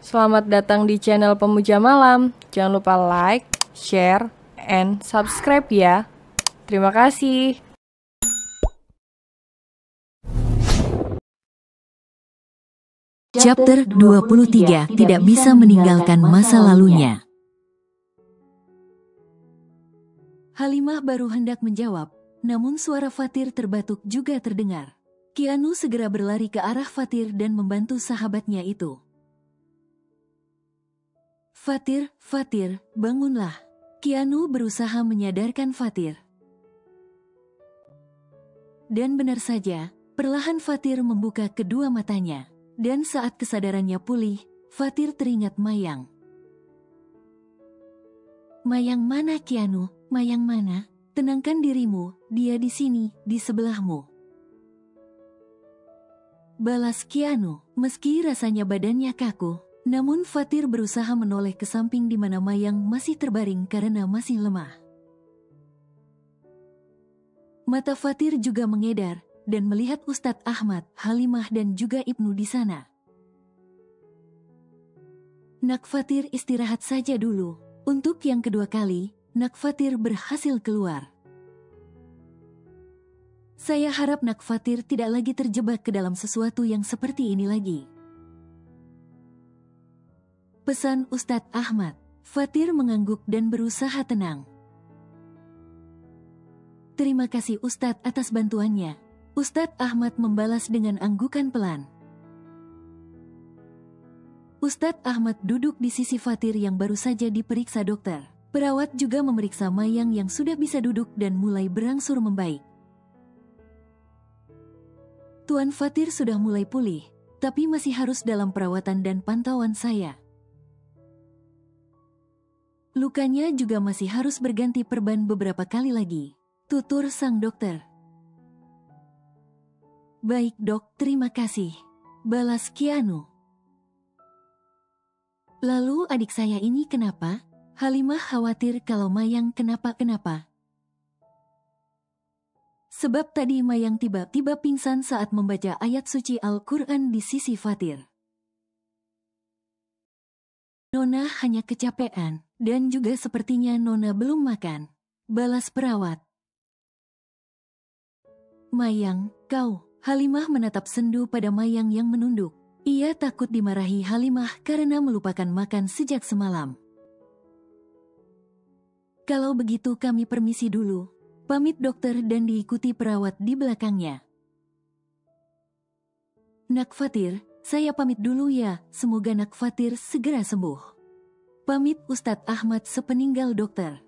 Selamat datang di channel Pemuja Malam. Jangan lupa like, share, and subscribe ya. Terima kasih. Chapter 23 tidak bisa meninggalkan masa lalunya. Halimah baru hendak menjawab, namun suara Fatir terbatuk juga terdengar. Kianu segera berlari ke arah Fatir dan membantu sahabatnya itu. Fatir, bangunlah. Kianu berusaha menyadarkan Fatir. Dan benar saja, perlahan Fatir membuka kedua matanya. Dan saat kesadarannya pulih, Fatir teringat Mayang. Mayang mana Kianu? Mayang mana? Tenangkan dirimu, dia di sini, di sebelahmu. Balas Kianu, meski rasanya badannya kaku. Namun Fatir berusaha menoleh ke samping di mana Mayang masih terbaring karena masih lemah. Mata Fatir juga mengedar dan melihat Ustadz Ahmad, Halimah dan juga Ibnu di sana. Nak Fatir istirahat saja dulu. Untuk yang kedua kali, Nak Fatir berhasil keluar. Saya harap Nak Fatir tidak lagi terjebak ke dalam sesuatu yang seperti ini lagi. Pesan Ustadz Ahmad. Fatir mengangguk dan berusaha tenang. Terima kasih Ustadz atas bantuannya. Ustadz Ahmad membalas dengan anggukan pelan. Ustadz Ahmad duduk di sisi Fatir yang baru saja diperiksa dokter. Perawat juga memeriksa Mayang yang sudah bisa duduk dan mulai berangsur membaik. Tuan Fatir sudah mulai pulih, tapi masih harus dalam perawatan dan pantauan saya. Lukanya juga masih harus berganti perban beberapa kali lagi, tutur sang dokter. Baik dok, terima kasih. Balas Kianu. Lalu adik saya ini kenapa? Halimah khawatir kalau Mayang kenapa-kenapa. Sebab tadi Mayang tiba-tiba pingsan saat membaca ayat suci Al-Quran di sisi Fatir. Nona hanya kecapean, dan juga sepertinya Nona belum makan. Balas perawat. Mayang, kau. Halimah menatap sendu pada Mayang yang menunduk. Ia takut dimarahi Halimah karena melupakan makan sejak semalam. Kalau begitu kami permisi dulu. Pamit dokter dan diikuti perawat di belakangnya. Nak Fatir, saya pamit dulu ya, semoga Nak Fatir segera sembuh. Pamit Ustadz Ahmad sepeninggal dokter.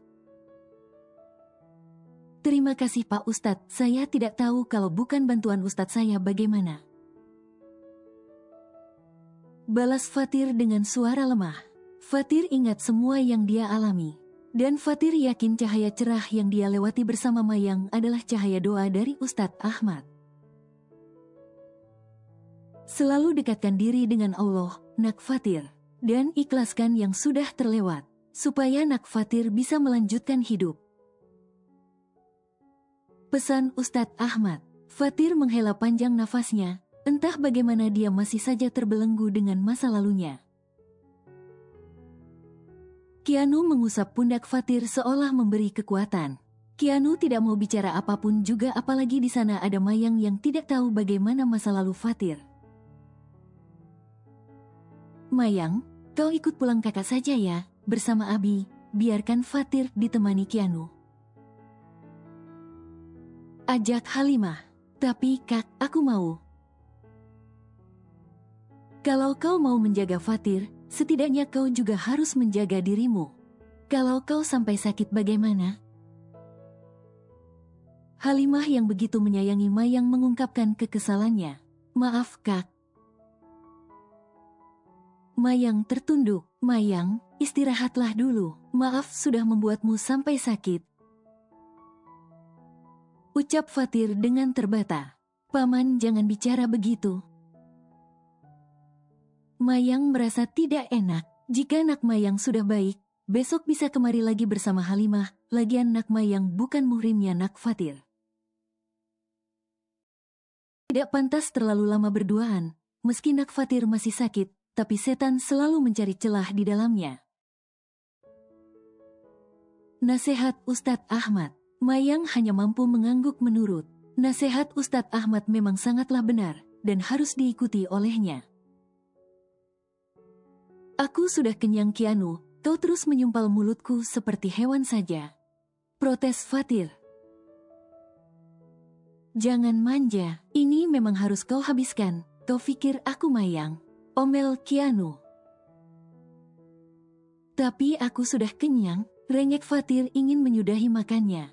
Terima kasih Pak Ustadz, saya tidak tahu kalau bukan bantuan Ustadz saya bagaimana. Balas Fatir dengan suara lemah. Fatir ingat semua yang dia alami. Dan Fatir yakin cahaya cerah yang dia lewati bersama Mayang adalah cahaya doa dari Ustadz Ahmad. Selalu dekatkan diri dengan Allah, Nak Fatir. Dan ikhlaskan yang sudah terlewat, supaya Nak Fatir bisa melanjutkan hidup. Pesan Ustadz Ahmad. Fatir menghela panjang nafasnya, entah bagaimana dia masih saja terbelenggu dengan masa lalunya. Kianu mengusap pundak Fatir seolah memberi kekuatan. Kianu tidak mau bicara apapun juga apalagi di sana ada Mayang yang tidak tahu bagaimana masa lalu Fatir. Mayang, kau ikut pulang kakak saja ya, bersama Abi, biarkan Fatir ditemani Kianu. Ajak Halimah, tapi kak, aku mau. Kalau kau mau menjaga Fatir, setidaknya kau juga harus menjaga dirimu. Kalau kau sampai sakit bagaimana? Halimah yang begitu menyayangi Mayang mengungkapkan kekesalannya. Maaf kak. Mayang tertunduk. Mayang, istirahatlah dulu. Maaf sudah membuatmu sampai sakit. Ucap Fatir dengan terbata. Paman jangan bicara begitu. Mayang merasa tidak enak. Jika Nak Mayang sudah baik, besok bisa kemari lagi bersama Halimah. Lagian Nak Mayang bukan muhrimnya Nak Fatir. Tidak pantas terlalu lama berduaan. Meski Nak Fatir masih sakit, tapi setan selalu mencari celah di dalamnya. Nasihat Ustadz Ahmad. Mayang hanya mampu mengangguk menurut. Nasihat Ustadz Ahmad memang sangatlah benar dan harus diikuti olehnya. Aku sudah kenyang Kianu, kau terus menyumpal mulutku seperti hewan saja. Protes Fatir. Jangan manja, ini memang harus kau habiskan. Kau pikir aku Mayang? Omel Kianu. Tapi aku sudah kenyang, rengek Fatir ingin menyudahi makannya.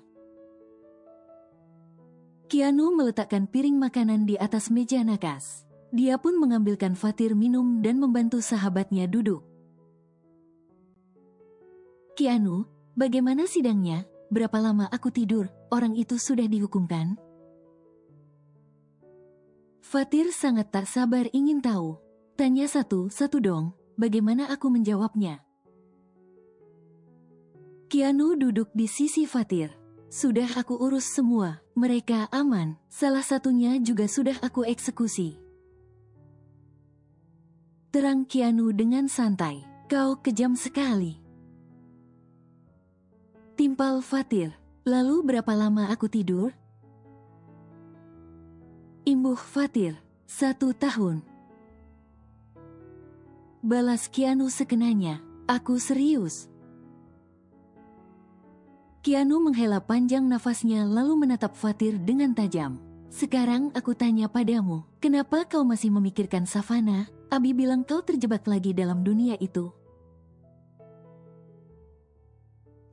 Kianu meletakkan piring makanan di atas meja nakas. Dia pun mengambilkan Fatir minum dan membantu sahabatnya duduk. Kianu, bagaimana sidangnya? Berapa lama aku tidur? Orang itu sudah dihukumkan? Fatir sangat tak sabar ingin tahu. Tanya satu-satu dong, bagaimana aku menjawabnya? Kianu duduk di sisi Fatir. Sudah aku urus semua, mereka aman, salah satunya juga sudah aku eksekusi. Terang Kianu dengan santai, kau kejam sekali. Timpal Fatir, lalu berapa lama aku tidur? Imbuh Fatir, 1 tahun. Balas Kianu sekenanya, aku serius. Kianu menghela panjang nafasnya lalu menatap Fatir dengan tajam. Sekarang aku tanya padamu, kenapa kau masih memikirkan Savana? Abi bilang kau terjebak lagi dalam dunia itu.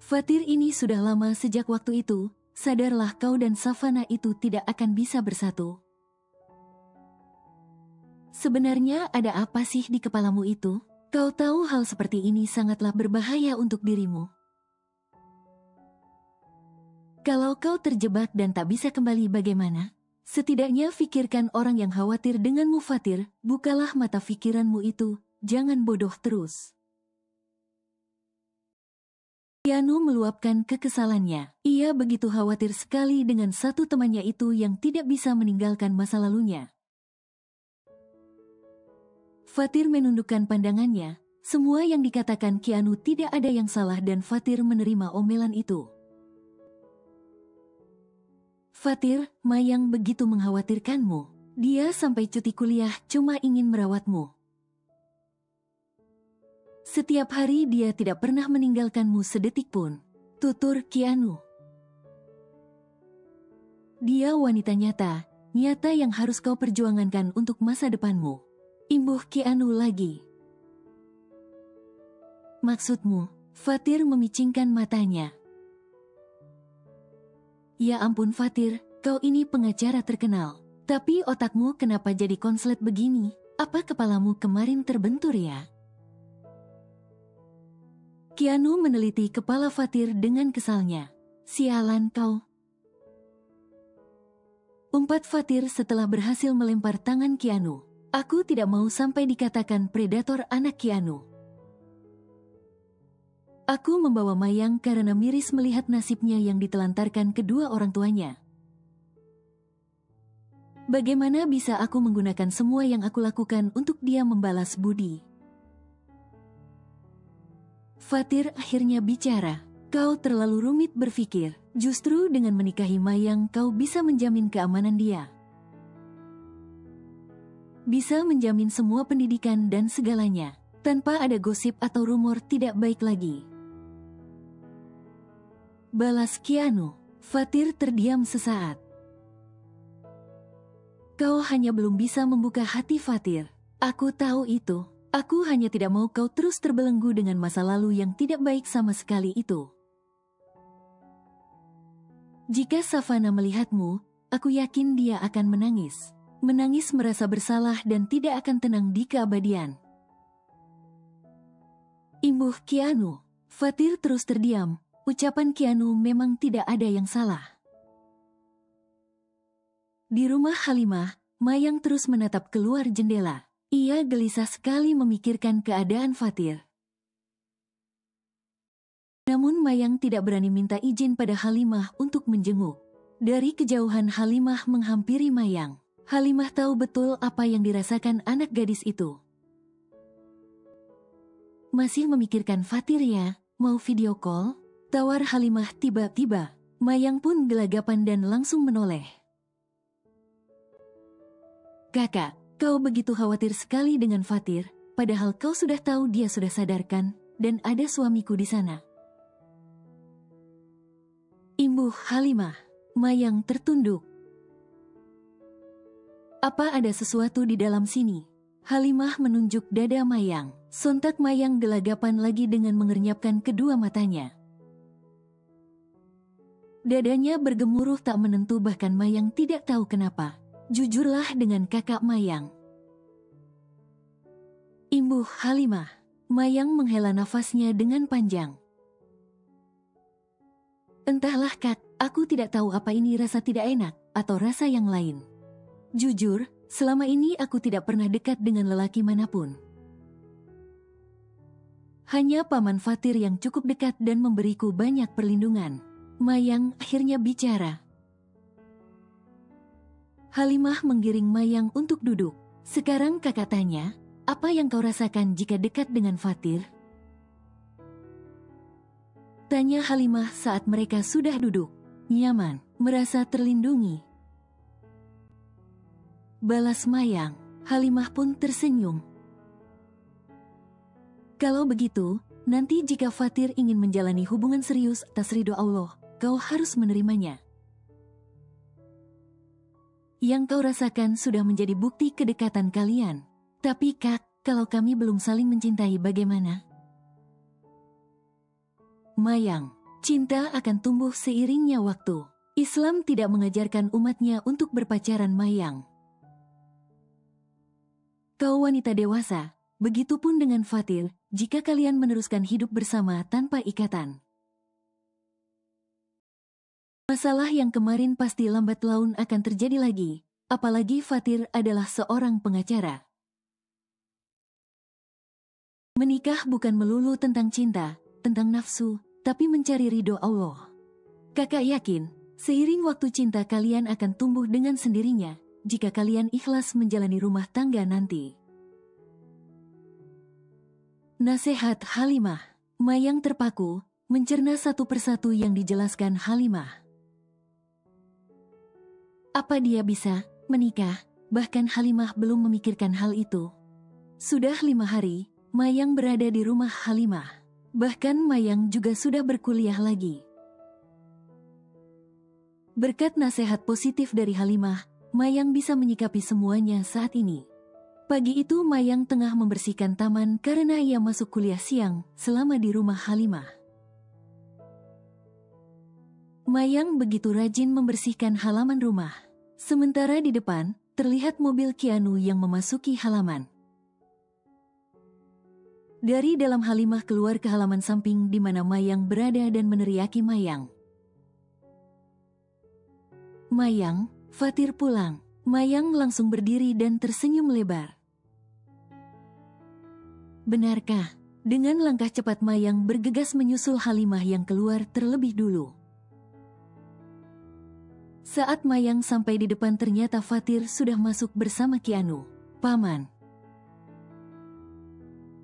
Fatir ini sudah lama sejak waktu itu, sadarlah kau dan Savana itu tidak akan bisa bersatu. Sebenarnya ada apa sih di kepalamu itu? Kau tahu hal seperti ini sangatlah berbahaya untuk dirimu. Kalau kau terjebak dan tak bisa kembali bagaimana? Setidaknya fikirkan orang yang khawatir denganmu Fatir, bukalah mata pikiranmu itu, jangan bodoh terus. Kianu meluapkan kekesalannya, ia begitu khawatir sekali dengan satu temannya itu yang tidak bisa meninggalkan masa lalunya. Fatir menundukkan pandangannya, semua yang dikatakan Kianu tidak ada yang salah dan Fatir menerima omelan itu. Fatir, Mayang begitu mengkhawatirkanmu. Dia sampai cuti kuliah cuma ingin merawatmu. Setiap hari dia tidak pernah meninggalkanmu sedetik pun. Tutur Kianu. Dia wanita nyata yang harus kau perjuangkan untuk masa depanmu. Imbuh Kianu lagi. Maksudmu? Fatir memicingkan matanya. Ya ampun Fatir, kau ini pengacara terkenal. Tapi otakmu kenapa jadi konslet begini? Apa kepalamu kemarin terbentur ya? Kianu meneliti kepala Fatir dengan kesalnya. Sialan kau. Umpat Fatir setelah berhasil melempar tangan Kianu. Aku tidak mau sampai dikatakan predator anak Kianu. Aku membawa Mayang karena miris melihat nasibnya yang ditelantarkan kedua orang tuanya. Bagaimana bisa aku menggunakan semua yang aku lakukan untuk dia membalas budi? Fatir akhirnya bicara. Kau terlalu rumit berpikir. Justru dengan menikahi Mayang kau bisa menjamin keamanan dia. Bisa menjamin semua pendidikan dan segalanya. Tanpa ada gosip atau rumor tidak baik lagi. Balas Kianu. Fatir terdiam sesaat. Kau hanya belum bisa membuka hati Fatir. Aku tahu itu. Aku hanya tidak mau kau terus terbelenggu dengan masa lalu yang tidak baik sama sekali itu. Jika Savana melihatmu, aku yakin dia akan menangis. Menangis merasa bersalah dan tidak akan tenang di keabadian. Imbuh Kianu. Fatir terus terdiam. Ucapan Kianu memang tidak ada yang salah. Di rumah Halimah, Mayang terus menatap keluar jendela. Ia gelisah sekali memikirkan keadaan Fatir. Namun Mayang tidak berani minta izin pada Halimah untuk menjenguk. Dari kejauhan Halimah menghampiri Mayang. Halimah tahu betul apa yang dirasakan anak gadis itu. Masih memikirkan Fatir ya? Mau video call? Tawar Halimah. Tiba-tiba, Mayang pun gelagapan dan langsung menoleh. Kakak, kau begitu khawatir sekali dengan Fatir, padahal kau sudah tahu dia sudah sadarkan, dan ada suamiku di sana. Imbuh Halimah. Mayang tertunduk. Apa ada sesuatu di dalam sini? Halimah menunjuk dada Mayang. Sontak Mayang gelagapan lagi dengan mengernyapkan kedua matanya. Dadanya bergemuruh tak menentu, bahkan Mayang tidak tahu kenapa. Jujurlah dengan kakak Mayang. Imbuh Halimah. Mayang menghela nafasnya dengan panjang. Entahlah Kak, aku tidak tahu apa ini rasa tidak enak, atau rasa yang lain. Jujur, selama ini aku tidak pernah dekat dengan lelaki manapun. Hanya Paman Fatir yang cukup dekat dan memberiku banyak perlindungan. Mayang akhirnya bicara. Halimah menggiring Mayang untuk duduk. Sekarang kakak tanya, apa yang kau rasakan jika dekat dengan Fatir? Tanya Halimah saat mereka sudah duduk. Nyaman, merasa terlindungi. Balas Mayang. Halimah pun tersenyum. Kalau begitu, nanti jika Fatir ingin menjalani hubungan serius atas ridho Allah, kau harus menerimanya. Yang kau rasakan sudah menjadi bukti kedekatan kalian. Tapi Kak, kalau kami belum saling mencintai bagaimana? Mayang, cinta akan tumbuh seiringnya waktu. Islam tidak mengajarkan umatnya untuk berpacaran Mayang. Kau wanita dewasa, begitupun dengan Fatir, jika kalian meneruskan hidup bersama tanpa ikatan. Masalah yang kemarin pasti lambat laun akan terjadi lagi, apalagi Fatir adalah seorang pengacara. Menikah bukan melulu tentang cinta, tentang nafsu, tapi mencari ridho Allah. Kakak yakin, seiring waktu cinta kalian akan tumbuh dengan sendirinya, jika kalian ikhlas menjalani rumah tangga nanti. Nasihat Halimah. Mayang terpaku, mencerna satu persatu yang dijelaskan Halimah. Apa dia bisa menikah? Bahkan Halimah belum memikirkan hal itu. Sudah 5 hari, Mayang berada di rumah Halimah. Bahkan Mayang juga sudah berkuliah lagi. Berkat nasihat positif dari Halimah, Mayang bisa menyikapi semuanya saat ini. Pagi itu Mayang tengah membersihkan taman karena ia masuk kuliah siang selama di rumah Halimah. Mayang begitu rajin membersihkan halaman rumah. Sementara di depan, terlihat mobil Kianu yang memasuki halaman. Dari dalam Halimah keluar ke halaman samping di mana Mayang berada dan meneriaki Mayang. Mayang, Fatir pulang. Mayang langsung berdiri dan tersenyum lebar. Benarkah? Dengan langkah cepat Mayang bergegas menyusul Halimah yang keluar terlebih dulu. Saat Mayang sampai di depan ternyata Fatir sudah masuk bersama Kianu. Paman.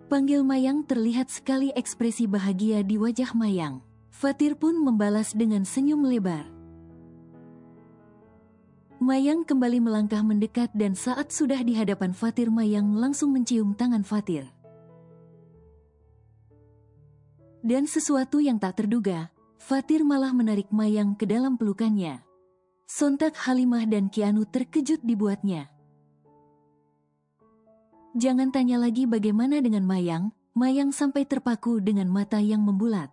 Panggil Mayang, terlihat sekali ekspresi bahagia di wajah Mayang. Fatir pun membalas dengan senyum lebar. Mayang kembali melangkah mendekat dan saat sudah di hadapan Fatir, Mayang langsung mencium tangan Fatir. Dan sesuatu yang tak terduga, Fatir malah menarik Mayang ke dalam pelukannya. Sontak Halimah dan Kianu terkejut dibuatnya. Jangan tanya lagi bagaimana dengan Mayang. Mayang sampai terpaku dengan mata yang membulat.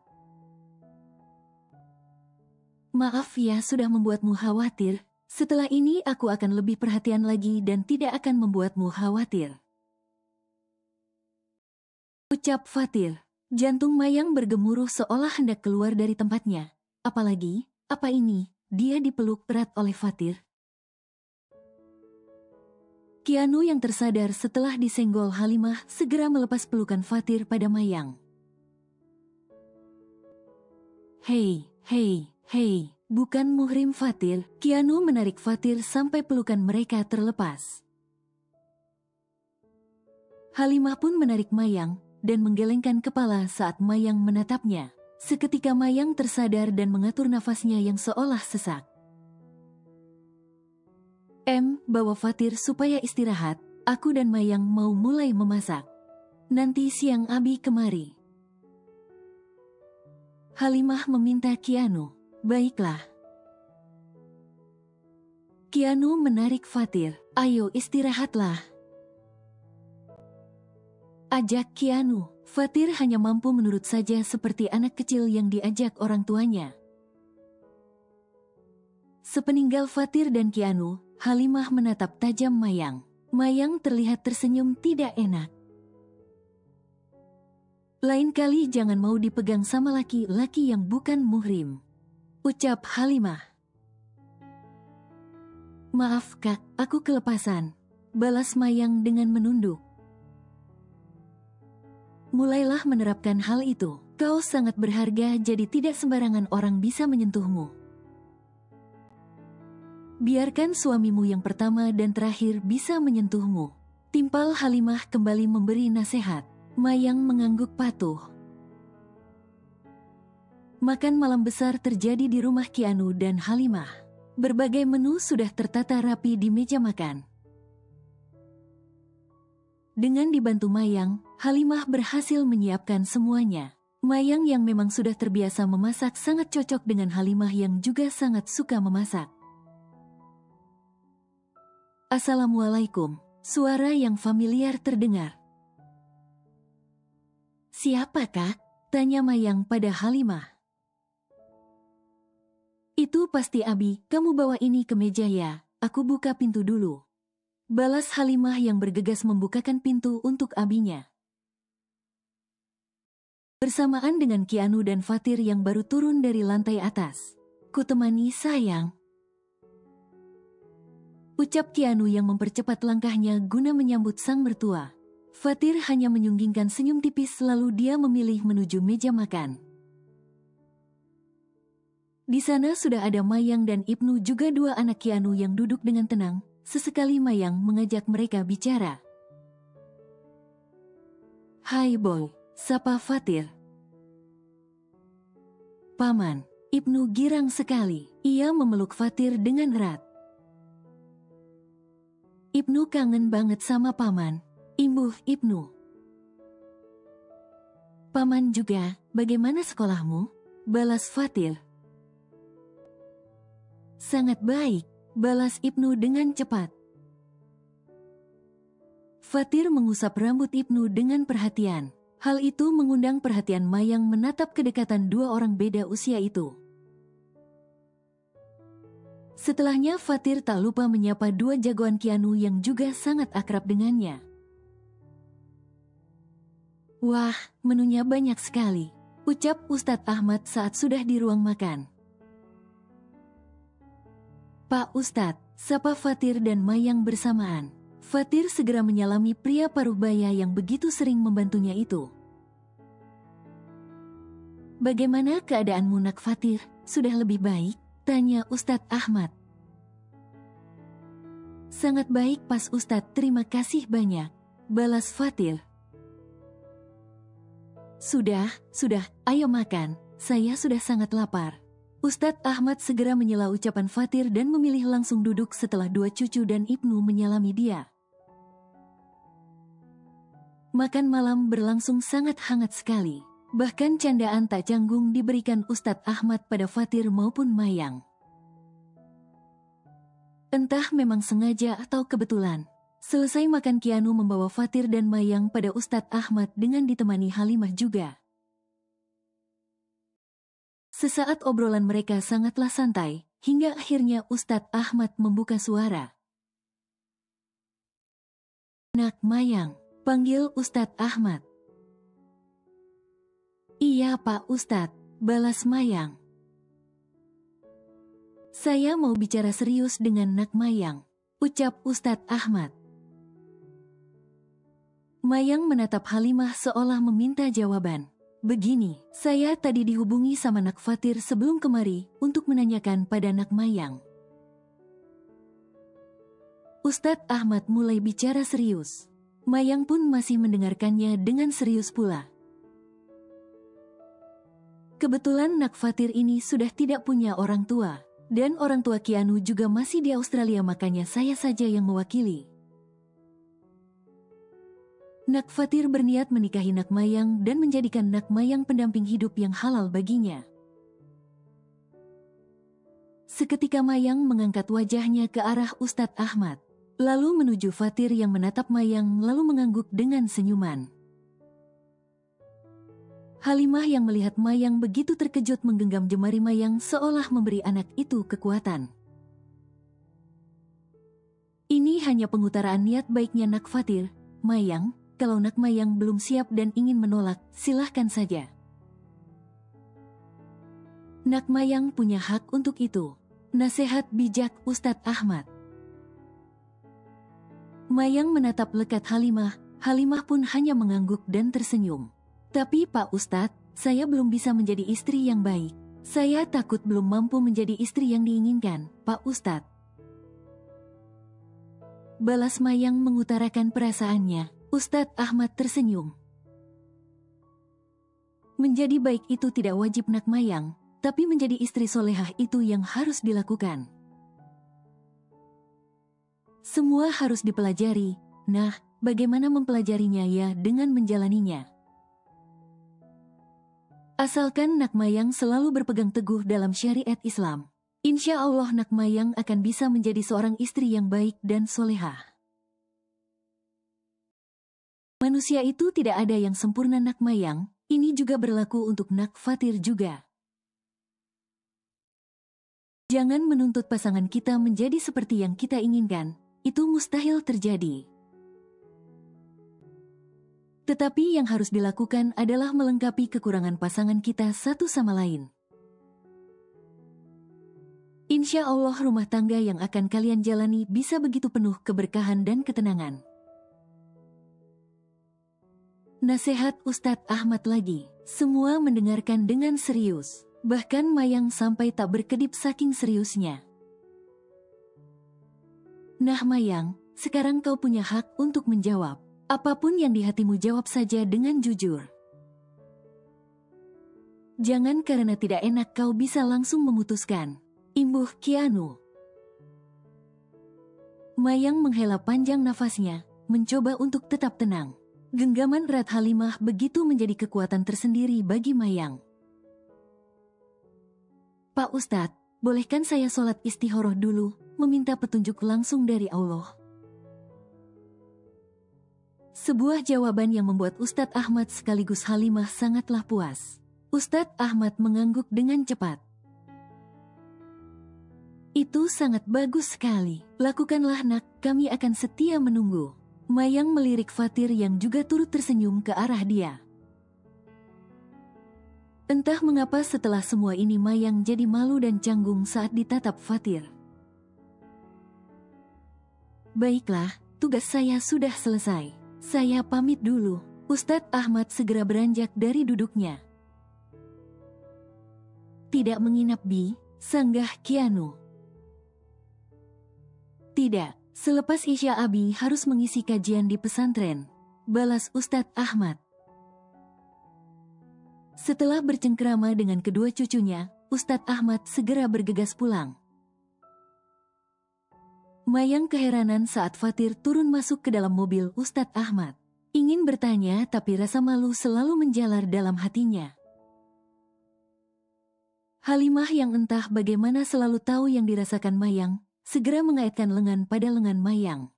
Maaf ya sudah membuatmu khawatir. Setelah ini aku akan lebih perhatian lagi dan tidak akan membuatmu khawatir. Ucap Fatir. Jantung Mayang bergemuruh seolah hendak keluar dari tempatnya. Apalagi, apa ini? Dia dipeluk erat oleh Fatir. Kianu yang tersadar setelah disenggol Halimah segera melepas pelukan Fatir pada Mayang. Hei, bukan muhrim Fatir. Kianu menarik Fatir sampai pelukan mereka terlepas. Halimah pun menarik Mayang, dan menggelengkan kepala saat Mayang menatapnya. Seketika Mayang tersadar dan mengatur nafasnya yang seolah sesak. Bawa Fatir supaya istirahat, aku dan Mayang mau mulai memasak. Nanti siang Abi kemari. Halimah meminta Kianu. Baiklah. Kianu menarik Fatir. Ayo istirahatlah. Ajak Kianu. Fatir hanya mampu menurut saja seperti anak kecil yang diajak orang tuanya. Sepeninggal Fatir dan Kianu, Halimah menatap tajam Mayang. Mayang terlihat tersenyum tidak enak. Lain kali jangan mau dipegang sama laki-laki yang bukan muhrim, ucap Halimah. Maaf kak, aku kelepasan, balas Mayang dengan menunduk. Mulailah menerapkan hal itu, kau sangat berharga jadi tidak sembarangan orang bisa menyentuhmu. Biarkan suamimu yang pertama dan terakhir bisa menyentuhmu. Timpal Halimah kembali memberi nasihat. Mayang mengangguk patuh. Makan malam besar terjadi di rumah Kianu dan Halimah. Berbagai menu sudah tertata rapi di meja makan. Dengan dibantu Mayang, Halimah berhasil menyiapkan semuanya. Mayang yang memang sudah terbiasa memasak sangat cocok dengan Halimah yang juga sangat suka memasak. Assalamualaikum. Suara yang familiar terdengar. Siapa kak? Tanya Mayang pada Halimah. Itu pasti Abi, kamu bawa ini ke meja ya, aku buka pintu dulu. Balas Halimah yang bergegas membukakan pintu untuk abinya. Bersamaan dengan Kianu dan Fatir yang baru turun dari lantai atas. Kutemani sayang. Ucap Kianu yang mempercepat langkahnya guna menyambut sang mertua. Fatir hanya menyunggingkan senyum tipis lalu dia memilih menuju meja makan. Di sana sudah ada Mayang dan Ibnu juga dua anak Kianu yang duduk dengan tenang. Sesekali Mayang mengajak mereka bicara. Hai boy, sapa Fatir. Paman, Ibnu girang sekali. Ia memeluk Fatir dengan erat. Ibnu kangen banget sama paman. Imbuh Ibnu. Paman juga, bagaimana sekolahmu? Balas Fatir. Sangat baik, balas Ibnu dengan cepat. Fatir mengusap rambut Ibnu dengan perhatian. Hal itu mengundang perhatian Mayang menatap kedekatan dua orang beda usia itu. Setelahnya Fatir tak lupa menyapa dua jagoan Kianu yang juga sangat akrab dengannya. Wah, menunya banyak sekali, ucap Ustadz Ahmad saat sudah di ruang makan. Pak Ustadz, sapa Fatir dan Mayang bersamaan. Fatir segera menyalami pria paruh baya yang begitu sering membantunya itu. Bagaimana keadaanmu nak Fatir? Sudah lebih baik? Tanya Ustadz Ahmad. Sangat baik pas Ustadz, terima kasih banyak. Balas Fatir. Sudah, ayo makan, saya sudah sangat lapar. Ustadz Ahmad segera menyela ucapan Fatir dan memilih langsung duduk setelah dua cucu dan Ibnu menyalami dia. Makan malam berlangsung sangat hangat sekali. Bahkan candaan tak canggung diberikan Ustadz Ahmad pada Fatir maupun Mayang. Entah memang sengaja atau kebetulan. Selesai makan Kianu membawa Fatir dan Mayang pada Ustadz Ahmad dengan ditemani Halimah juga. Sesaat obrolan mereka sangatlah santai, hingga akhirnya Ustadz Ahmad membuka suara. Nak Mayang, panggil Ustadz Ahmad. Iya Pak Ustadz, balas Mayang. Saya mau bicara serius dengan Nak Mayang, ucap Ustadz Ahmad. Mayang menatap Halimah seolah meminta jawaban. Begini, saya tadi dihubungi sama Nak Fatir sebelum kemari untuk menanyakan pada Nak Mayang. Ustadz Ahmad mulai bicara serius. Mayang pun masih mendengarkannya dengan serius pula. Kebetulan Nak Fatir ini sudah tidak punya orang tua, dan orang tua Keanu juga masih di Australia, makanya saya saja yang mewakili. Nak Fatir berniat menikahi Nak Mayang dan menjadikan Nak Mayang pendamping hidup yang halal baginya. Seketika Mayang mengangkat wajahnya ke arah Ustadz Ahmad, lalu menuju Fatir yang menatap Mayang lalu mengangguk dengan senyuman. Halimah yang melihat Mayang begitu terkejut menggenggam jemari Mayang seolah memberi anak itu kekuatan. Ini hanya pengutaraan niat baiknya Nak Fatir. Mayang, kalau Nak Mayang belum siap dan ingin menolak, silahkan saja. Nak Mayang punya hak untuk itu. Nasihat bijak Ustadz Ahmad. Mayang menatap lekat Halimah. Halimah pun hanya mengangguk dan tersenyum. Tapi Pak Ustadz, saya belum bisa menjadi istri yang baik. Saya takut belum mampu menjadi istri yang diinginkan, Pak Ustadz. Balas Mayang mengutarakan perasaannya. Ustadz Ahmad tersenyum. Menjadi baik itu tidak wajib Nak Mayang, tapi menjadi istri solehah itu yang harus dilakukan. Semua harus dipelajari. Nah, bagaimana mempelajarinya ya dengan menjalaninya? Asalkan Nak Mayang selalu berpegang teguh dalam syariat Islam, insya Allah Nak Mayang akan bisa menjadi seorang istri yang baik dan solehah. Manusia itu tidak ada yang sempurna Nak Mayang, ini juga berlaku untuk Nak Fatir juga. Jangan menuntut pasangan kita menjadi seperti yang kita inginkan, itu mustahil terjadi. Tetapi yang harus dilakukan adalah melengkapi kekurangan pasangan kita satu sama lain. Insya Allah rumah tangga yang akan kalian jalani bisa begitu penuh keberkahan dan ketenangan. Nasihat Ustadz Ahmad lagi. Semua mendengarkan dengan serius. Bahkan Mayang sampai tak berkedip saking seriusnya. Nah Mayang, sekarang kau punya hak untuk menjawab. Apapun yang di hatimu jawab saja dengan jujur. Jangan karena tidak enak kau bisa langsung memutuskan. Imbuh Keanu. Mayang menghela panjang nafasnya, mencoba untuk tetap tenang. Genggaman erat Halimah begitu menjadi kekuatan tersendiri bagi Mayang. Pak Ustadz, bolehkan saya sholat istikharah dulu, meminta petunjuk langsung dari Allah? Sebuah jawaban yang membuat Ustadz Ahmad sekaligus Halimah sangatlah puas. Ustadz Ahmad mengangguk dengan cepat. Itu sangat bagus sekali. Lakukanlah Nak, kami akan setia menunggu. Mayang melirik Fatir yang juga turut tersenyum ke arah dia. Entah mengapa setelah semua ini Mayang jadi malu dan canggung saat ditatap Fatir. Baiklah, tugas saya sudah selesai. Saya pamit dulu. Ustadz Ahmad segera beranjak dari duduknya. Tidak menginap Bi, sanggah Keanu. Tidak, selepas Isya Abi harus mengisi kajian di pesantren, balas Ustadz Ahmad. Setelah bercengkrama dengan kedua cucunya, Ustadz Ahmad segera bergegas pulang. Mayang keheranan saat Fatir turun masuk ke dalam mobil Ustadz Ahmad. Ingin bertanya tapi rasa malu selalu menjalar dalam hatinya. Halimah yang entah bagaimana selalu tahu yang dirasakan Mayang, segera mengaitkan lengan pada lengan Mayang.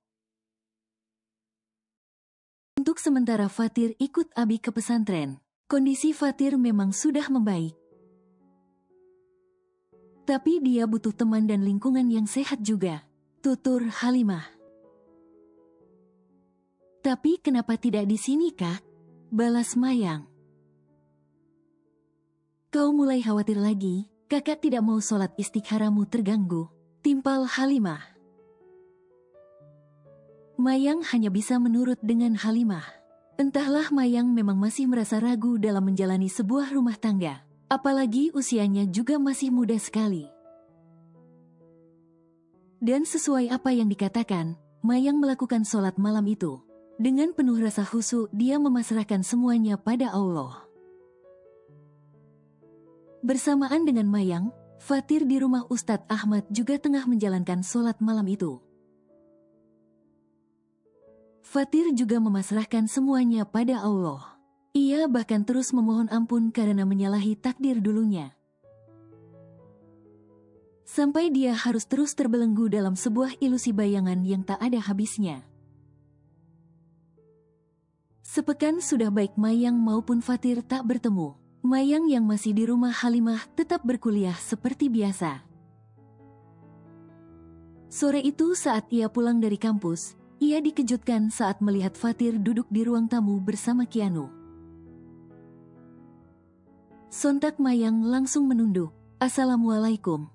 Untuk sementara Fatir ikut Abi ke pesantren. Kondisi Fatir memang sudah membaik. Tapi dia butuh teman dan lingkungan yang sehat juga. Tutur Halimah. Tapi kenapa tidak di sini, Kak? Balas Mayang. Kau mulai khawatir lagi, kakak tidak mau sholat istikharamu terganggu. Timpal Halimah. Mayang hanya bisa menurut dengan Halimah. Entahlah Mayang memang masih merasa ragu dalam menjalani sebuah rumah tangga. Apalagi usianya juga masih muda sekali. Dan sesuai apa yang dikatakan, Mayang melakukan sholat malam itu. Dengan penuh rasa khusyuk, dia memasrahkan semuanya pada Allah. Bersamaan dengan Mayang, Fatir di rumah Ustadz Ahmad juga tengah menjalankan sholat malam itu. Fatir juga memasrahkan semuanya pada Allah. Ia bahkan terus memohon ampun karena menyalahi takdir dulunya. Sampai dia harus terus terbelenggu dalam sebuah ilusi bayangan yang tak ada habisnya. Sepekan sudah baik Mayang maupun Fatir tak bertemu. Mayang yang masih di rumah Halimah tetap berkuliah seperti biasa. Sore itu saat ia pulang dari kampus, ia dikejutkan saat melihat Fatir duduk di ruang tamu bersama Kianu. Sontak Mayang langsung menunduk, "Assalamualaikum."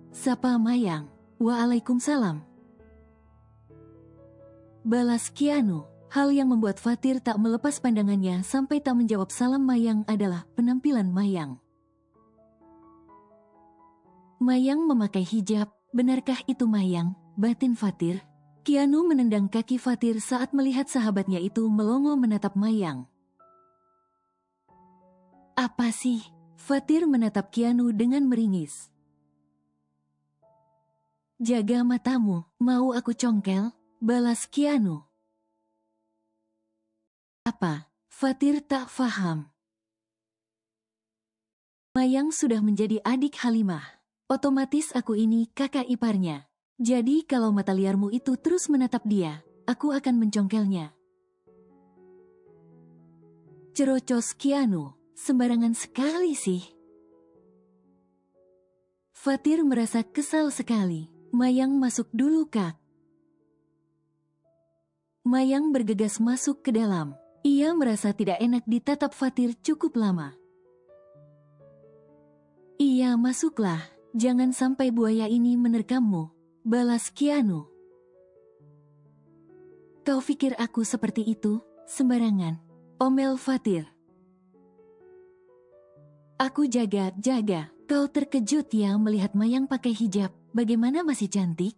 Sapa Mayang, "Waalaikumsalam." Balas Kianu. Hal yang membuat Fatir tak melepas pandangannya sampai tak menjawab salam Mayang adalah penampilan Mayang. Mayang memakai hijab, benarkah itu Mayang? Batin Fatir. Kianu menendang kaki Fatir saat melihat sahabatnya itu melongo menatap Mayang. "Apa sih?" Fatir menatap Kianu dengan meringis. "Jaga matamu, mau aku congkel?" Balas Kianu. "Apa?" Fatir tak faham. Mayang sudah menjadi adik Halimah. Otomatis aku ini kakak iparnya. Jadi kalau mata liarmu itu terus menatap dia, aku akan mencongkelnya. Cerocos Kianu, sembarangan sekali sih. Fatir merasa kesal sekali. Mayang masuk dulu Kak. Mayang bergegas masuk ke dalam. Ia merasa tidak enak ditatap Fatir cukup lama. "Iya, masuklah. Jangan sampai buaya ini menerkammu." Balas Kianu. "Kau pikir aku seperti itu? Sembarangan." Omel Fatir. "Aku jaga. Kau terkejut ya melihat Mayang pakai hijab. Bagaimana masih cantik?"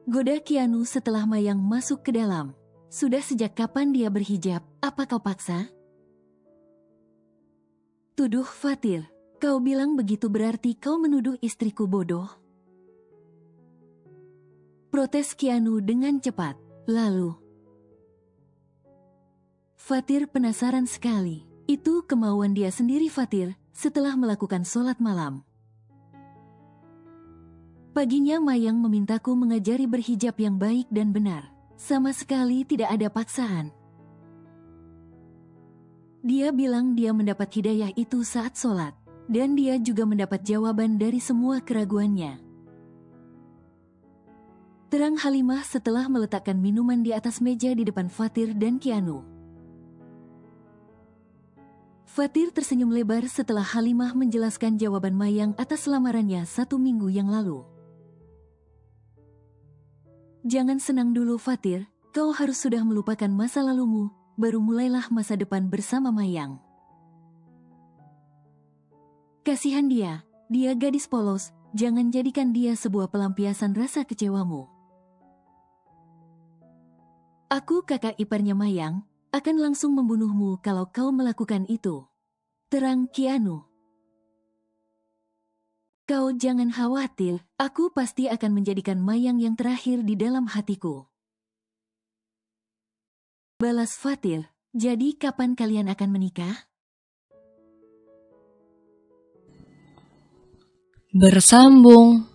Goda Kianu setelah Mayang masuk ke dalam. "Sudah sejak kapan dia berhijab? Apa kau paksa?" Tuduh Fatir. "Kau bilang begitu berarti kau menuduh istriku bodoh?" Protes Kianu dengan cepat. Lalu Fatir penasaran sekali. Itu kemauan dia sendiri Fatir setelah melakukan sholat malam. Paginya Mayang memintaku mengajari berhijab yang baik dan benar. Sama sekali tidak ada paksaan. Dia bilang dia mendapat hidayah itu saat sholat. Dan dia juga mendapat jawaban dari semua keraguannya. Terang Halimah setelah meletakkan minuman di atas meja di depan Fatir dan Kianu. Fatir tersenyum lebar setelah Halimah menjelaskan jawaban Mayang atas lamarannya 1 minggu yang lalu. "Jangan senang dulu Fatir, kau harus sudah melupakan masa lalumu, baru mulailah masa depan bersama Mayang. Kasihan dia gadis polos, jangan jadikan dia sebuah pelampiasan rasa kecewamu. Aku kakak iparnya Mayang, akan langsung membunuhmu kalau kau melakukan itu." Terang Kianu. "Kau jangan khawatir, aku pasti akan menjadikan Mayang yang terakhir di dalam hatiku." Balas Fatir. "Jadi kapan kalian akan menikah?" Bersambung.